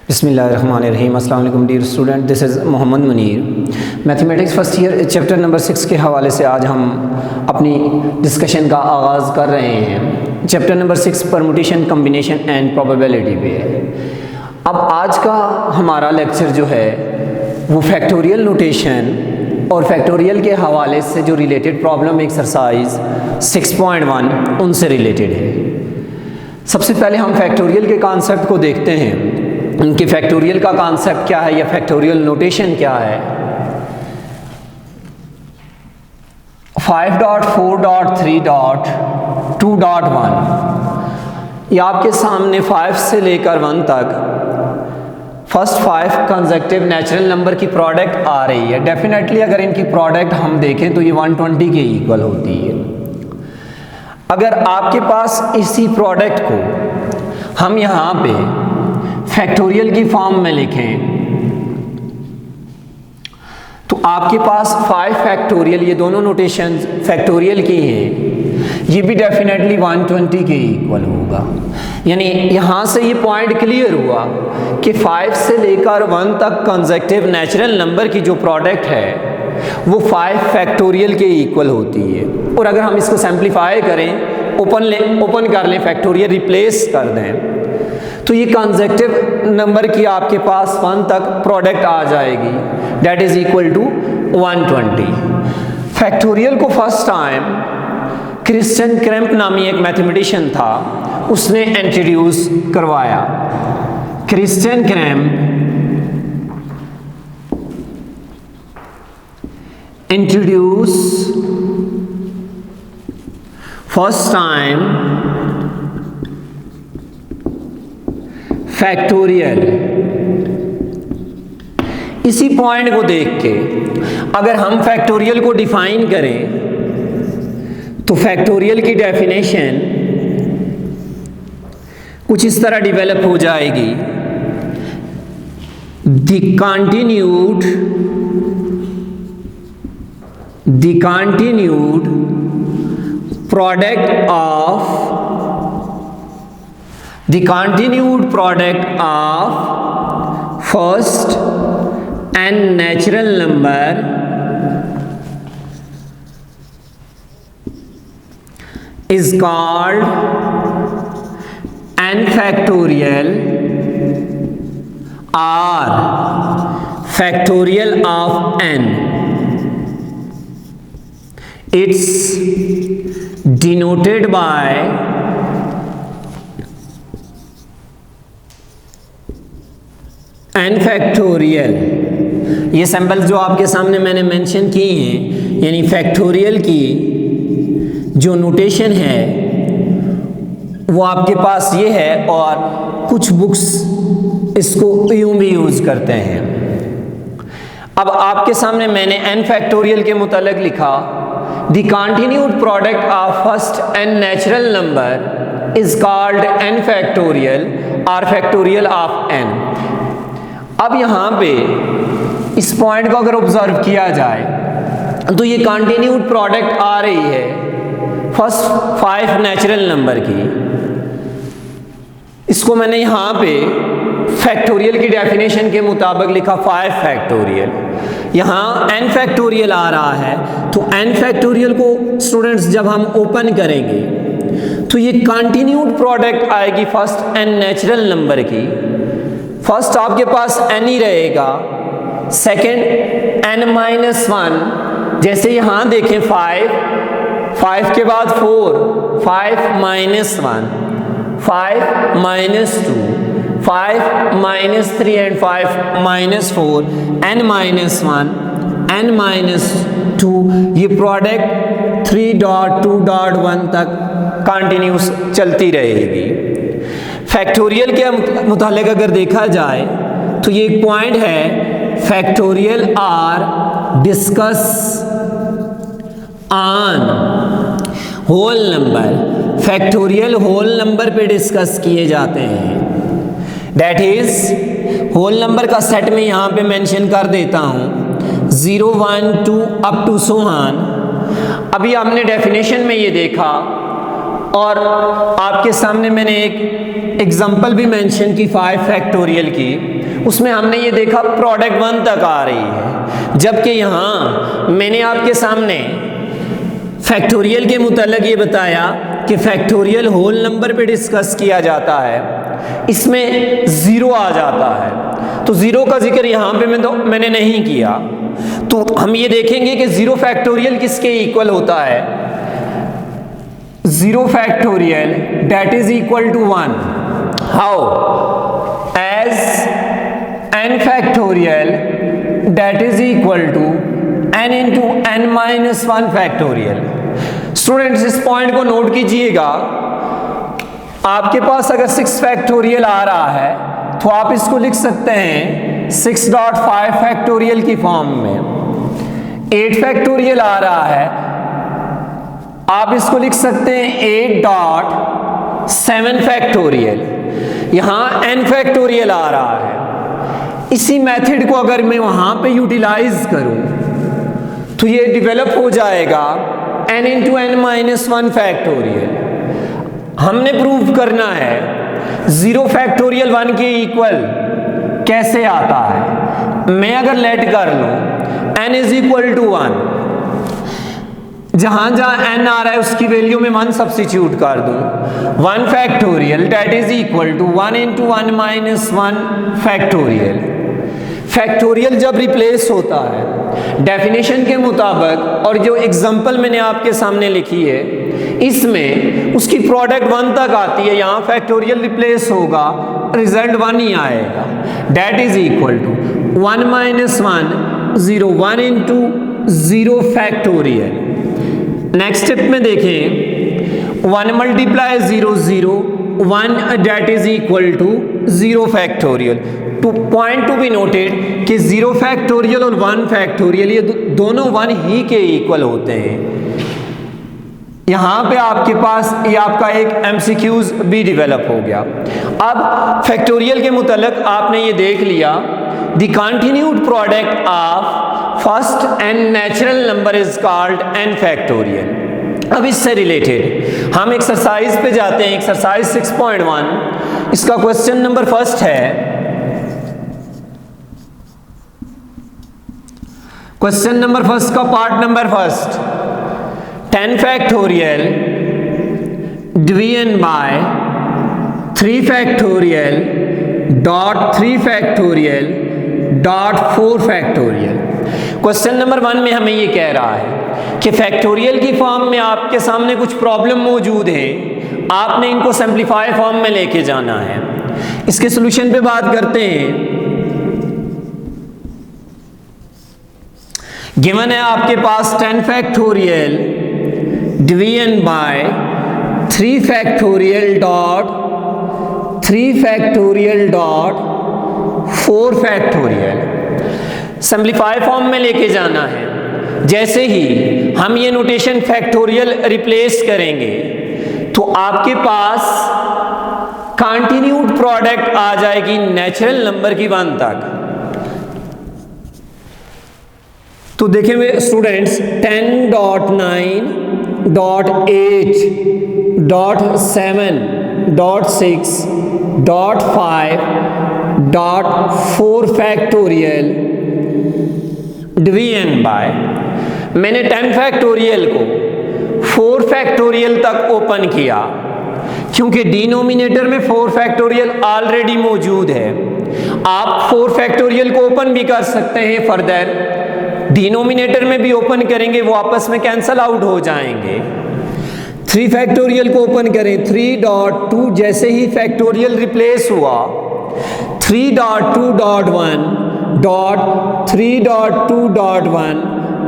बिस्मिल्लाहिर्रहमानिर्रहीम। अस्सलाम वालेकुम dear student, this is Mohammad Munir. Mathematics first year chapter number 6 के हवाले से आज हम अपनी डिस्कशन का आगाज़ कर रहे हैं। Chapter number 6 permutation, combination and probability पे है। अब आज का हमारा लेक्चर जो है वो फैक्टोरियल नोटेशन और फैक्टोरियल के हवाले से जो रिलेटेड प्रॉब्लम एक्सरसाइज 6.1 उनसे रिलेटेड है। सबसे पहले हम फैक्टोरियल के कॉन्सेप्ट को देखते हैं, उनके फैक्टोरियल का कॉन्सेप्ट क्या है या फैक्टोरियल नोटेशन क्या है। 5.4.3.2.1 ये आपके सामने 5 से लेकर 1 तक फर्स्ट 5 कंसेक्टिव नेचुरल नंबर की प्रोडक्ट आ रही है। डेफिनेटली अगर इनकी प्रोडक्ट हम देखें तो ये 120 के इक्वल होती है। अगर आपके पास इसी प्रोडक्ट को हम यहाँ पे फैक्टोरियल की फॉर्म में लिखें तो आपके पास 5 फैक्टोरियल, ये दोनों नोटेशन फैक्टोरियल की हैं, ये भी डेफिनेटली 120 के इक्वल होगा। यानी यहाँ से ये पॉइंट क्लियर हुआ कि 5 से लेकर 1 तक कंसेक्टिव नेचुरल नंबर की जो प्रोडक्ट है वो 5 फैक्टोरियल के इक्वल होती है। और अगर हम इसको सिंप्लीफाई करें, ओपन कर लें, फैक्टोरियल रिप्लेस कर दें तो ये कंसेक्टिव नंबर की आपके पास 1 तक प्रोडक्ट आ जाएगी, that is equal to 120। Factorial को फर्स्ट टाइम क्रिश्चियन क्रैम्प नामी एक मैथमेटिशियन था, उसने इंट्रोड्यूस करवाया। Christian Kramp introduce first time factorial. इसी पॉइंट को देख के अगर हम फैक्टोरियल को डिफाइन करें तो फैक्टोरियल की डेफिनेशन कुछ इस तरह डेवलप हो जाएगी। The continued product of first and natural number is called n factorial or factorial of n. It's denoted by n factorial. ये सिंबल जो आपके सामने मैंने मेंशन की हैं, यानी फैक्टोरियल की जो नोटेशन है वो आपके पास ये है, और कुछ बुक्स इसको यूं भी यूज करते हैं। अब आपके सामने मैंने n फैक्टोरियल के मुतालिक लिखा, the continued product of first n natural number is called n factorial और फैक्टोरियल ऑफ n। अब यहाँ पे इस पॉइंट को अगर ऑब्जर्व किया जाए तो ये कंटिन्यूड प्रोडक्ट आ रही है फर्स्ट 5 नेचुरल नंबर की। इसको मैंने यहाँ पे फैक्टोरियल की डेफिनेशन के मुताबिक लिखा 5 फैक्टोरियल। यहाँ n फैक्टोरियल आ रहा है तो n फैक्टोरियल को स्टूडेंट्स जब हम ओपन करेंगे तो ये कंटिन्यूड प्रोडक्ट आएगी फर्स्ट n नेचुरल नंबर की। फर्स्ट आपके पास n ही रहेगा, सेकेंड n-1, जैसे यहाँ देखें 5 के बाद 4, 5 -1, 5 -2, 5 -3 एंड 5 -4, n-1, n-2, ये प्रोडक्ट 3.2.1 तक कंटिन्यूस चलती रहेगी। फैक्टोरियल के मुतालिक अगर देखा जाए तो ये एक पॉइंट है, factorial are discuss on whole number. Factorial whole number पे डिस्कस किए जाते हैं, दैट इज होल नंबर का सेट में यहाँ पे मेंशन कर देता हूँ 0, 1, 2 अप टू सो ऑन। अभी आपने डेफिनेशन में ये देखा और आपके सामने मैंने एक एग्जाम्पल भी मेंशन की 5 फैक्टोरियल की, उसमें हमने ये देखा प्रोडक्ट 1 तक आ रही है, जबकि यहाँ मैंने आपके सामने फैक्टोरियल के मुताल्लिक़ ये बताया कि फैक्टोरियल होल नंबर पे डिस्कस किया जाता है, इसमें ज़ीरो आ जाता है, तो ज़ीरो का जिक्र यहाँ पे मैंने नहीं किया। तो हम ये देखेंगे कि ज़ीरो फैक्टोरियल किसके इक्वल होता है। Zero factorial that is equal to 1 how as n factorial that is equal to n into n minus 1 factorial. Students इस पॉइंट को नोट कीजिएगा, आपके पास अगर 6 फैक्टोरियल आ रहा है तो आप इसको लिख सकते हैं 6.5 फैक्टोरियल की फॉर्म में। 8 फैक्टोरियल आ रहा है, आप इसको लिख सकते हैं 8.7 फैक्टोरियल। यहाँ n फैक्टोरियल आ रहा है, इसी मेथड को अगर मैं वहाँ पे यूटिलाइज करूँ तो ये डेवलप हो जाएगा n into n minus 1 factorial. हमने प्रूव करना है 0 फैक्टोरियल 1 के इक्वल कैसे आता है। मैं अगर लेट कर लूँ n इज इक्वल टू 1, जहाँ जहाँ n आ रहा है उसकी वैल्यू में 1 सब्स्टिट्यूट कर दूँ, 1 factorial that is equal to 1 into 1 minus 1 factorial. Factorial जब रिप्लेस होता है डेफिनेशन के मुताबिक और जो एग्जांपल मैंने आपके सामने लिखी है इसमें उसकी प्रोडक्ट 1 तक आती है, यहाँ फैक्टोरियल रिप्लेस होगा, रिजल्ट 1 ही आएगा। That is equal to 1 minus 1 0 1 into 0 factorial. Next step में देखें 1 multiply 0 0 1 that is equal to 0 factorial. Two point to be noted कि 0 फैक्टोरियल और 1 फैक्टोरियल ये दोनों 1 ही के इक्वल होते हैं। यहाँ पे आपके पास ये आपका एक MCQs भी डेवलप हो गया। अब फैक्टोरियल के मुताल्लिक़ आपने ये देख लिया the continued product of first n natural number is called n factorial. अब इससे रिलेटेड हम एक्सरसाइज पे जाते हैं, एक्सरसाइज 6.1। इसका क्वेश्चन नंबर फर्स्ट है, क्वेश्चन नंबर फर्स्ट का part number first 10 factorial division bye 3 factorial dot 3 factorial dot 4 factorial. Question number 1 में हमें ये कह रहा है कि फैक्टोरियल की फॉर्म में आपके सामने कुछ प्रॉब्लम मौजूद है, आपने इनको सिंप्लीफाई फॉर्म में लेके जाना है। इसके सॉल्यूशन पे बात करते हैं। गिवन है आपके पास 10 factorial division bye 3 factorial dot 3 factorial dot 4 factorial. Simplify form में लेके जाना है। जैसे ही हम ये नोटेशन फैक्टोरियल रिप्लेस करेंगे तो आपके पास कंटिन्यूड प्रोडक्ट आ जाएगी नेचुरल नंबर की 1 तक। तो देखें स्टूडेंट्स 10.9.8.7.6.5.4 फैक्टोरियल डिवीजन बाय, मैंने 10 फैक्टोरियल को 4 फैक्टोरियल तक ओपन किया क्योंकि डिनोमिनेटर में 4 फैक्टोरियल ऑलरेडी मौजूद है। आप 4 फैक्टोरियल को ओपन भी कर सकते हैं, फर्दर डिनोमिनेटर में भी ओपन करेंगे वो आपस में कैंसल आउट हो जाएंगे। 3 फैक्टोरियल को ओपन करें 3.2, जैसे ही फैक्टोरियल रिप्लेस हुआ 3.2.1.3.2.1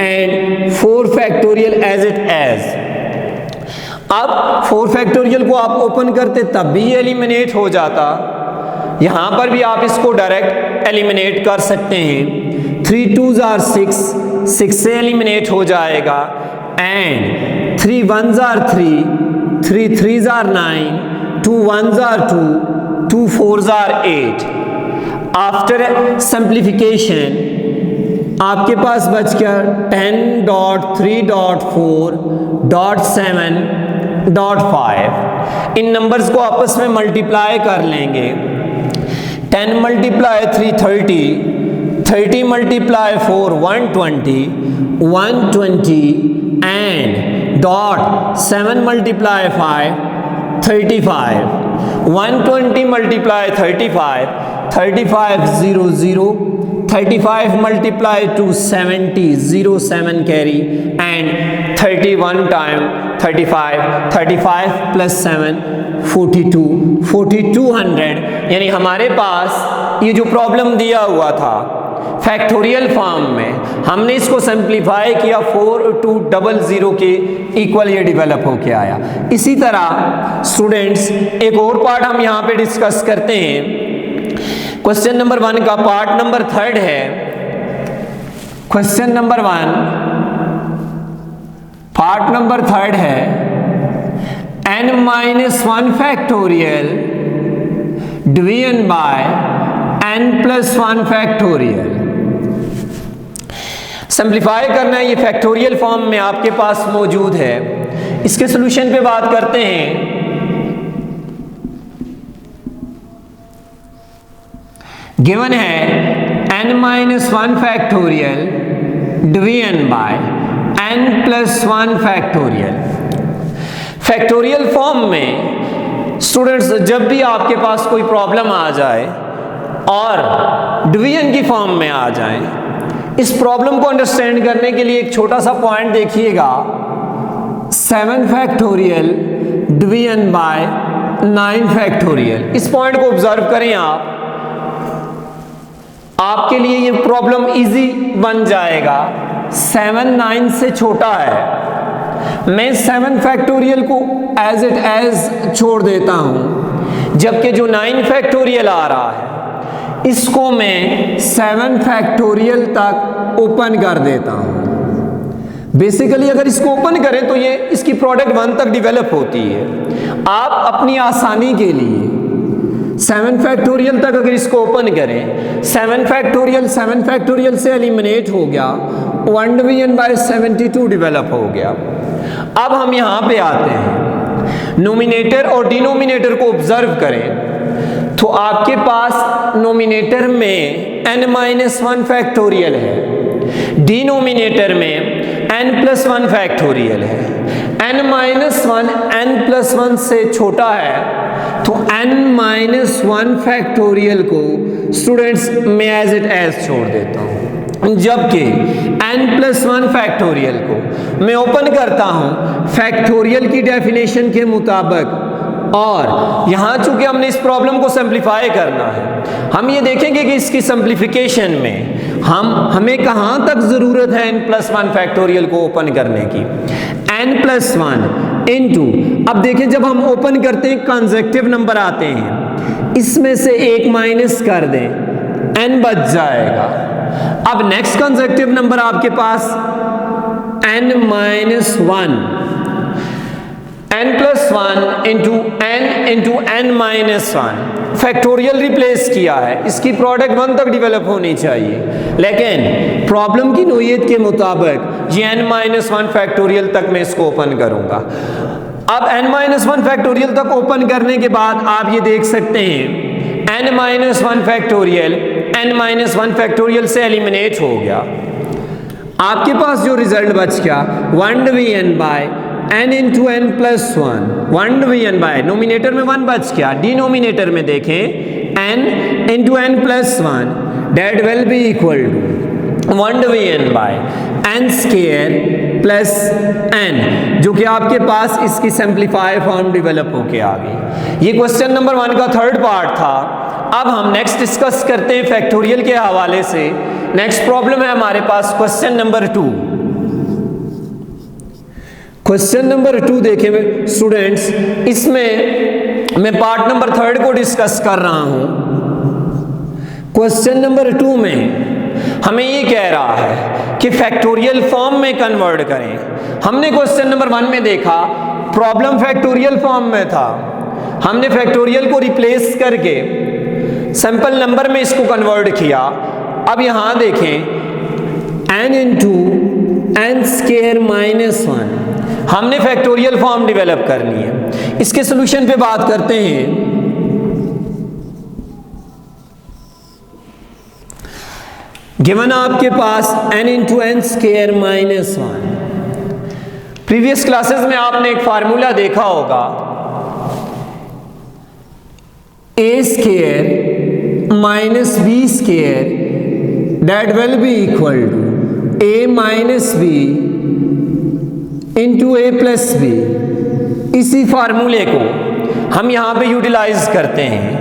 and 4 factorial as it as. अब 4 फैक्टोरियल को आप ओपन करते तब भी एलिमिनेट हो जाता, यहाँ पर भी आप इसको डायरेक्ट एलिमिनेट कर सकते हैं। 3 2s are 6, 6 से एलिमिनेट हो जाएगा and 3 1s are 3, 3 3s are 9, 2 1s are 2, 2 4s are 8। After simplification आपके पास बच गया 10.3.4.7.5 इन नंबर्स को आपस में मल्टीप्लाई कर लेंगे। 10 multiply 3 30, 30 multiply 4 120, 120 and dot 7 multiply 5 35, 120 multiply 35, 35 0 0, 35 multiply to 70 0 7 carry and 31 time 35 35 plus 7 42 4200। यानी हमारे पास ये जो प्रॉब्लम दिया हुआ था फैक्टोरियल फॉर्म में, हमने इसको सिंप्लीफाई किया 4200 के इक्वल ये डेवलप होके आया। इसी तरह स्टूडेंट्स एक और पार्ट हम यहाँ पे डिस्कस करते हैं। क्वेश्चन नंबर 1 का पार्ट नंबर 3 है। क्वेश्चन नंबर 1 पार्ट नंबर 3 है n-1 factorial division bye n+1 factorial. Simplify करना है, ये फैक्टोरियल फॉर्म में आपके पास मौजूद है। इसके सॉल्यूशन पे बात करते हैं। गिवन है n-1 factorial division bye n+1 factorial. Factorial form में स्टूडेंट्स जब भी आपके पास कोई प्रॉब्लम आ जाए और डिवीजन की फॉर्म में आ जाए, इस प्रॉब्लम को अंडरस्टैंड करने के लिए एक छोटा सा पॉइंट देखिएगा। 7 फैक्टोरियल डिवीजन बाय 9 फैक्टोरियल। इस पॉइंट को ऑब्जर्व करें आप, आपके लिए ये प्रॉब्लम इजी बन जाएगा। 7 9 से छोटा है, मैं 7 फैक्टोरियल को एज इट एज छोड़ देता हूं, जबकि जो 9 फैक्टोरियल आ रहा है इसको मैं 7 फैक्टोरियल तक ओपन कर देता हूं। बेसिकली अगर इसको ओपन करें तो ये इसकी प्रोडक्ट 1 तक डेवलप होती है। आप अपनी आसानी के लिए 7 फैक्टोरियल तक अगर इसको ओपन करें, 7 फैक्टोरियल से एलिमिनेट हो गया, 1 डिवीजन बाय 72 डेवलप हो गया। अब हम यहां पे आते हैं, नोमिनेटर और डिनोमिनेटर को ऑब्जर्व करें तो आपके पास नोमिनेटर में n-1 फैक्टोरियल है, डिनोमिनेटर में n+1 फैक्टोरियल है। n-1 n+1 से छोटा है तो n-1 फैक्टोरियल को स्टूडेंट्स मैं एज इट एज छोड़ देता हूं, जबकि n+1 फैक्टोरियल को मैं ओपन करता हूं फैक्टोरियल की डेफिनेशन के मुताबिक। और यहां चूंकि हमने इस प्रॉब्लम को सिंप्लीफाई करना है, हम ये देखेंगे कि इसकी सिंप्लीफिकेशन में हमें कहां तक जरूरत है n+1 फैक्टोरियल को ओपन करने की। n+1 इनटू, अब देखें जब हम ओपन करते हैं कंसेक्टिव नंबर आते हैं, इसमें से एक माइनस कर दें, n बच जाएगा। अब नेक्स्ट कंसेक्टिव नंबर आपके पास n-1, n+1 into n-1 factorial replace किया है, इसकी प्रोडक्ट 1 तक डेवलप होनी चाहिए, लेकिन प्रॉब्लम की नोयत के मुताबिक ये n-1 फैक्टोरियल तक मैं इसको ओपन करूंगा। अब n-1 फैक्टोरियल तक ओपन करने के बाद आप ये देख सकते हैं n-1 फैक्टोरियल n-1 फैक्टोरियल से एलिमिनेट हो गया। आपके पास जो रिजल्ट बच गया 1 division by n into n+1, 1 division by, nominator में 1 बच गया, डिनोमिनेटर में देखें n into n+1 that will be equal to 1 division by n square plus n, जो कि आपके पास इसकी सिंप्लीफाई फॉर्म डेवलप होके आ गई। ये क्वेश्चन नंबर 1 का थर्ड पार्ट था। अब हम नेक्स्ट डिस्कस करते हैं फैक्टोरियल के हवाले से। नेक्स्ट प्रॉब्लम है हमारे पास क्वेश्चन नंबर 2। क्वेश्चन नंबर 2 देखें स्टूडेंट्स, इसमें मैं पार्ट नंबर 3 को डिस्कस कर रहा हूं। क्वेश्चन नंबर 2 में हमें ये कह रहा है कि फैक्टोरियल फॉर्म में कन्वर्ट करें। हमने क्वेश्चन नंबर 1 में देखा प्रॉब्लम फैक्टोरियल फॉर्म में था, हमने फैक्टोरियल को रिप्लेस करके सिंपल नंबर में इसको कन्वर्ट किया। अब यहां देखें n इंटू n स्क्वायर -1, हमने फैक्टोरियल फॉर्म डेवलप करनी है। इसके सोल्यूशन पे बात करते हैं। गिवन आपके पास n into n square minus 1। Previous classes में आपने एक फार्मूला देखा होगा, a square minus b square that will be equal to a minus b into a plus b। इसी फार्मूले को हम यहाँ पे यूटिलाइज करते हैं।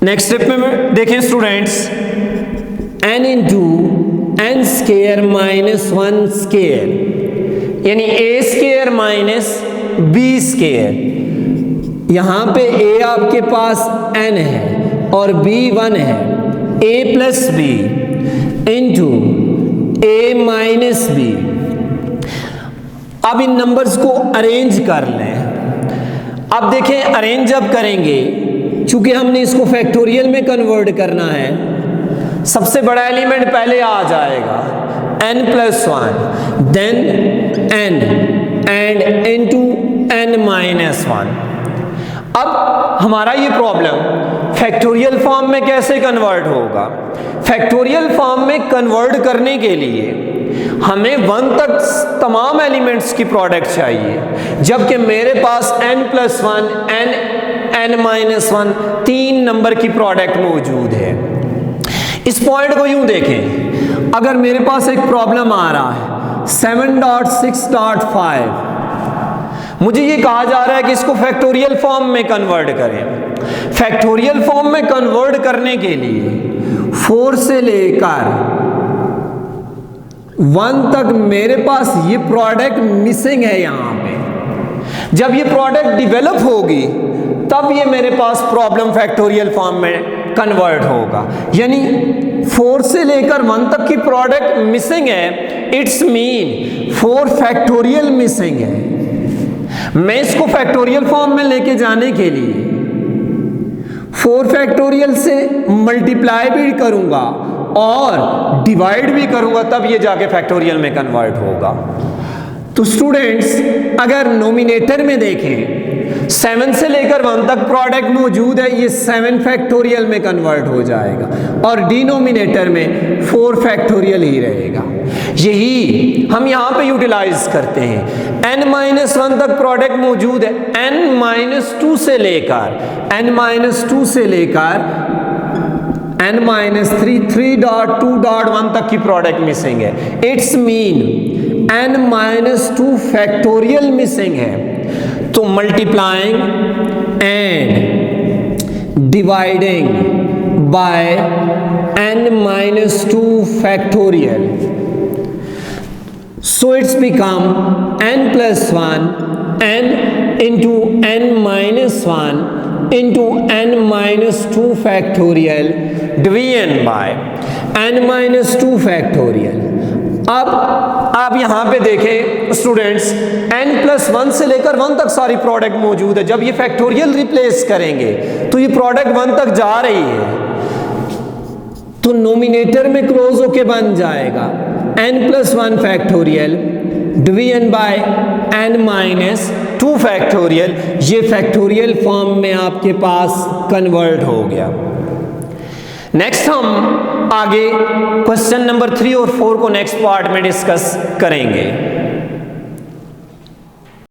नेक्स्ट स्टेप में देखें students, n into n square minus 1 square, यानी a square minus b square. यहाँ पे a आपके पास n है और b 1 है, a plus b into a minus b. अब इन नंबर्स को अरेंज कर लें। अब देखें अरेंज जब करेंगे, चूंकि हमने इसको फैक्टोरियल में कन्वर्ट करना है, सबसे बड़ा एलिमेंट पहले आ जाएगा n plus 1, then n and into n minus 1। अब हमारा ये प्रॉब्लम फैक्टोरियल फॉर्म में कैसे कन्वर्ट होगा? फैक्टोरियल फॉर्म में कन्वर्ट करने के लिए हमें 1 तक तमाम एलिमेंट्स की प्रोडक्ट चाहिए, जबकि मेरे पास n plus 1, n minus 1 3 number की प्रोडक्ट मौजूद है। इस पॉइंट को यूं देखें, अगर मेरे पास एक प्रॉब्लम आ रहा है 7.6.5, मुझे ये कहा जा रहा है कि इसको फैक्टोरियल फॉर्म में कन्वर्ट करें। फैक्टोरियल फॉर्म में कन्वर्ट करने के लिए 4 से लेकर 1 तक मेरे पास ये प्रोडक्ट मिसिंग है। यहां पे जब ये प्रोडक्ट डेवलप होगी तब ये मेरे पास प्रॉब्लम फैक्टोरियल फॉर्म में कन्वर्ट होगा। यानी 4 से लेकर 1 तक की प्रोडक्ट मिसिंग है, इट्स मीन 4 फैक्टोरियल मिसिंग है। मैं इसको फैक्टोरियल फॉर्म में लेके जाने के लिए 4 फैक्टोरियल से मल्टीप्लाई भी करूंगा और डिवाइड भी करूंगा, तब ये जाके फैक्टोरियल में कन्वर्ट होगा। तो स्टूडेंट्स, अगर नोमिनेटर में देखें 7 से लेकर 1 तक प्रोडक्ट मौजूद है, ये 7 फैक्टोरियल में कन्वर्ट हो जाएगा और डिनोमिनेटर में 4 फैक्टोरियल ही रहेगा। यही हम यहाँ पे यूटिलाइज करते हैं। n-1 तक प्रोडक्ट मौजूद है, n-2 से लेकर n-3 3.2.1 तक की प्रोडक्ट मिसिंग है। It's mean n-2 factorial missing है। तो multiplying and dividing by n-2 factorial, so it's become n plus 1 n into n minus 1 into n minus 2 factorial division by n minus 2 factorial। अब आप यहाँ पे देखें students, n plus 1 से लेकर 1 तक सारी प्रोडक्ट मौजूद है। जब ये फैक्टोरियल रिप्लेस करेंगे तो ये प्रोडक्ट 1 तक जा रही है, तो नोमिनेटर में क्लोज होके बन जाएगा n plus 1 factorial division by n minus 2 factorial. ये फैक्टोरियल फॉर्म में आपके पास कन्वर्ट हो गया। नेक्स्ट हम आगे क्वेश्चन नंबर 3 और 4 को नेक्स्ट पार्ट में डिस्कस करेंगे।